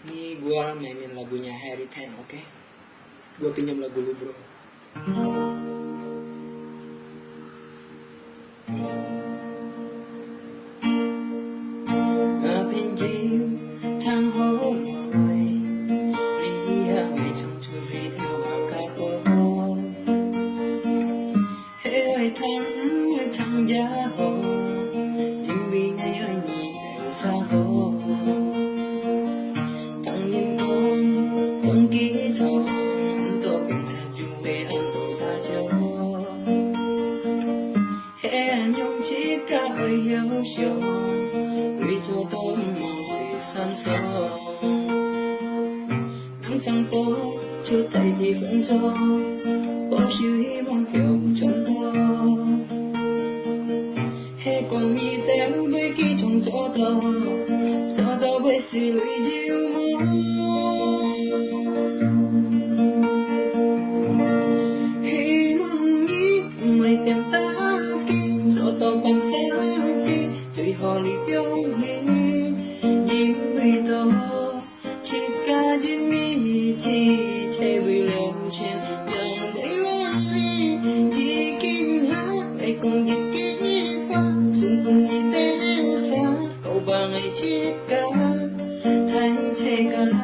Ini gua mainin lagunya Harry Ten, oke? Gua pinjam lagu lu, bro. Bên chiều tháng hôm ngoài lý ngày trong chuối theo vào ca cô hễ ơi thăng giá hồ chính vì ngày ơi nhìn xa hồ thằng nhìn con kỹ cho tôi bình xa chung về anh tôi ta cho hễ anh用chiếc ca ơi yêu chiều vì cho tôi mong sự san só nắng sáng tối chưa tay thì vẫn gió bao chiều hy vọng hiểu trong đó hè còn mi tem với kỳ trong gió tàu với sự lụy chiều hy vọng nghĩ mày tìm ta kia gió tàu còn sẽ gì tùy họ lý yêu Jim Vito Chica Jimmy Chi Che vui leo trên dòng đầy vơi Chỉ kinh hát vậy còn dịch kỹ pha Xuân cùng nhìn tên xa cậu ba ngày chiếc ca Thanh chê ca